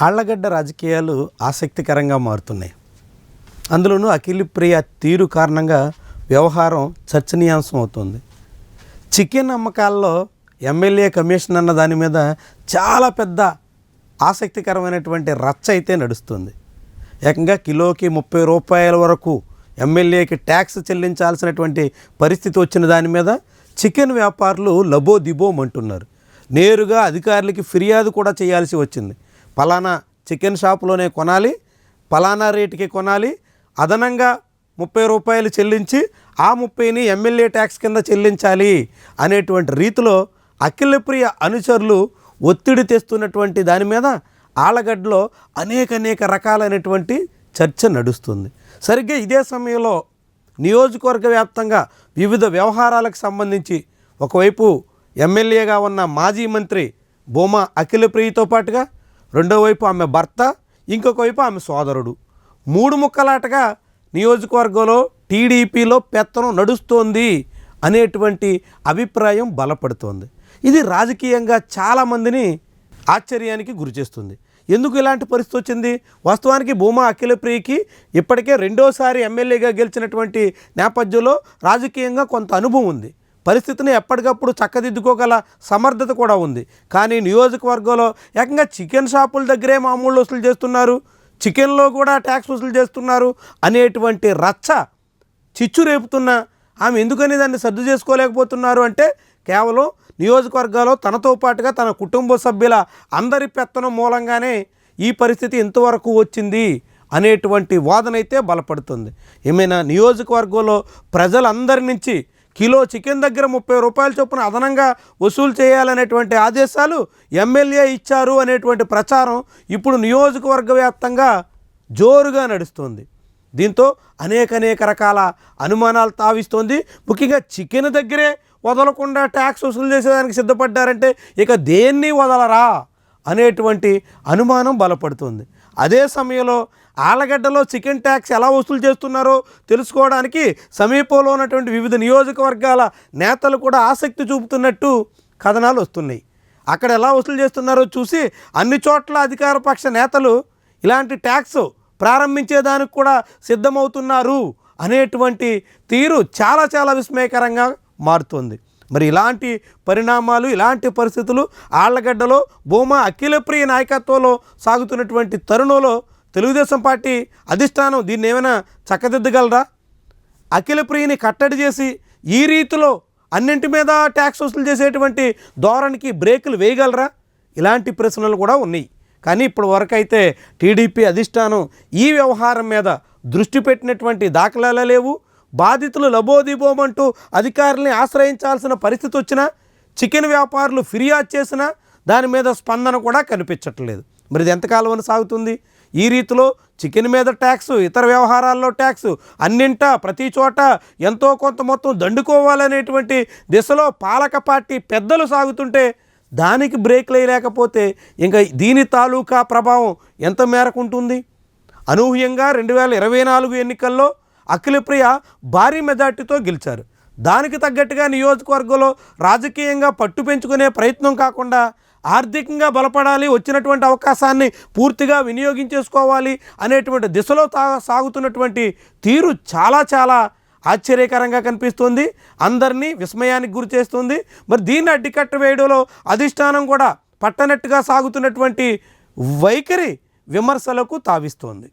ఆళ్లగడ్డ రాజకీయాలు ఆసక్తికరంగా మారుతున్నాయి. అందులోనూ అఖిలప్రియ తీరు కారణంగా వ్యవహారం చర్చనీయాంశం అవుతుంది. చికెన్ అమ్మకాల్లో ఎమ్మెల్యే కమిషన్ అన్న దాని మీద చాలా పెద్ద ఆసక్తికరమైనటువంటి రచ్చ అయితే నడుస్తుంది. ఏకంగా కిలోకి 30 రూపాయల వరకు ఎమ్మెల్యేకి ట్యాక్స్ చెల్లించాల్సినటువంటి పరిస్థితి వచ్చిన దాని మీద చికెన్ వ్యాపారులు లబోదిబోమంటున్నారు. నేరుగా అధికారులకి ఫిర్యాదు కూడా చేయాల్సి వచ్చింది. పలానా చికెన్ షాపులోనే కొనాలి, పలానా రేటుకి కొనాలి, అదనంగా 30 రూపాయలు చెల్లించి ఆ 30ని ఎమ్మెల్యే ట్యాక్స్ కింద చెల్లించాలి అనేటువంటి రీతిలో అఖిలప్రియ అనుచరులు ఒత్తిడి తెస్తున్నటువంటి దాని మీద ఆళ్లగడ్డలో అనేక రకాలైనటువంటి చర్చ నడుస్తుంది. సరిగ్గా ఇదే సమయంలో నియోజకవర్గ వ్యాప్తంగా వివిధ వ్యవహారాలకు సంబంధించి ఒకవైపు ఎమ్మెల్యేగా ఉన్న మాజీ మంత్రి భూమా అఖిలప్రియతో పాటుగా రెండో వైపు ఆమె భర్త, ఇంకొక వైపు ఆమె సోదరుడు, 3 ముక్కలాటగా నియోజకవర్గంలో టీడీపీలో పెత్తనం నడుస్తోంది అనేటువంటి అభిప్రాయం బలపడుతోంది. ఇది రాజకీయంగా చాలామందిని ఆశ్చర్యానికి గురిచేస్తుంది. ఎందుకు ఇలాంటి పరిస్థితి వచ్చింది? వాస్తవానికి భూమా అఖిలప్రియకి ఇప్పటికే రెండోసారి ఎమ్మెల్యేగా గెలిచినటువంటి నేపథ్యంలో రాజకీయంగా కొంత అనుభవం ఉంది. పరిస్థితిని ఎప్పటికప్పుడు చక్కదిద్దుకోగల సమర్థత కూడా ఉంది. కానీ నియోజకవర్గంలో ఏకంగా చికెన్ షాపుల దగ్గరే మామూలు వసూలు చేస్తున్నారు, చికెన్లో కూడా ట్యాక్స్ వసూలు చేస్తున్నారు అనేటువంటి రచ్చ చిచ్చు రేపుతున్న ఆమె ఎందుకని దాన్ని సర్దు చేసుకోలేకపోతున్నారు అంటే కేవలం నియోజకవర్గాల్లో తనతో పాటుగా తన కుటుంబ సభ్యుల అందరి పెత్తనం మూలంగానే ఈ పరిస్థితి ఇంతవరకు వచ్చింది అనేటువంటి వాదనైతే బలపడుతుంది. ఏమైనా నియోజకవర్గంలో ప్రజలందరి నుంచి కిలో చికెన్ దగ్గర 30 రూపాయల చొప్పున అదనంగా వసూలు చేయాలనేటువంటి ఆదేశాలు ఎమ్మెల్యే ఇచ్చారు అనేటువంటి ప్రచారం ఇప్పుడు నియోజకవర్గ వ్యాప్తంగా జోరుగా నడుస్తుంది. దీంతో అనేక రకాల అనుమానాలు తావిస్తోంది. ముఖ్యంగా చికెన్ దగ్గరే వదలకుండా ట్యాక్స్ వసూలు చేసేదానికి సిద్ధపడ్డారంటే ఇక దేన్ని వదలరా అనేటువంటి అనుమానం బలపడుతుంది. అదే సమయంలో ఆళ్లగడ్డలో చికెన్ ట్యాక్స్ ఎలా వసూలు చేస్తున్నారో తెలుసుకోవడానికి సమీపంలో ఉన్నటువంటి వివిధ నియోజకవర్గాల నేతలు కూడా ఆసక్తి చూపుతున్నట్టు కథనాలు వస్తున్నాయి. అక్కడ ఎలా వసూలు చేస్తున్నారో చూసి అన్ని చోట్ల అధికార పక్ష నేతలు ఇలాంటి ట్యాక్స్ ప్రారంభించేదానికి కూడా సిద్ధమవుతున్నారు అనేటువంటి తీరు చాలా విస్మయకరంగా మారుతుంది. మరి ఇలాంటి పరిణామాలు, ఇలాంటి పరిస్థితులు ఆళ్లగడ్డలో భూమా అఖిలప్రియ నాయకత్వంలో సాగుతున్నటువంటి తరుణంలో తెలుగుదేశం పార్టీ అధిష్టానం దీన్ని ఏమైనా చక్కదిద్దగలరా? అఖిలప్రియని కట్టడి చేసి ఈ రీతిలో అన్నింటి మీద ట్యాక్స్ వసూలు చేసేటువంటి ధోరణికి బ్రేకులు వేయగలరా? ఇలాంటి ప్రశ్నలు కూడా ఉన్నాయి. కానీ ఇప్పటి వరకు అయితే టీడీపీ అధిష్టానం ఈ వ్యవహారం మీద దృష్టి పెట్టినటువంటి దాఖలాలు లేవు. బాధితులు లబోదిబోమంటూ అధికారుల్ని ఆశ్రయించాల్సిన పరిస్థితి వచ్చినా, చికెన్ వ్యాపారులు ఫిర్యాదు చేసినా దాని మీద స్పందన కూడా కనిపించట్లేదు. మరి ఇది ఎంతకాలం సాగుతుంది? ఈ రీతిలో చికెన్ మీద ట్యాక్స్, ఇతర వ్యవహారాల్లో ట్యాక్స్, అన్నింటా ప్రతి చోట ఎంతో కొంత మొత్తం దండుకోవాలనేటువంటి దిశలో పాలక పార్టీ పెద్దలు సాగుతుంటే దానికి బ్రేక్లు వేయలేకపోతే ఇంకా దీని తాలూకా ప్రభావం ఎంత మేరకు ఉంటుంది? అనూహ్యంగా 2024 ఎన్నికల్లో అఖిలప్రియ భారీ మెజార్టీతో గెలిచారు. దానికి తగ్గట్టుగా నియోజకవర్గంలో రాజకీయంగా పట్టు పెంచుకునే ప్రయత్నం కాకుండా ఆర్థికంగా బలపడాలి, వచ్చినటువంటి అవకాశాన్ని పూర్తిగా వినియోగించేసుకోవాలి అనేటువంటి దిశలో సాగుతున్నటువంటి తీరు చాలా ఆశ్చర్యకరంగా కనిపిస్తుంది. అందరినీ విస్మయానికి గురి చేస్తుంది. మరి దీన్ని అడ్డుకట్ట వేయడంలో అధిష్టానం కూడా పట్టనట్టుగా సాగుతున్నటువంటి వైఖరి విమర్శలకు తావిస్తోంది.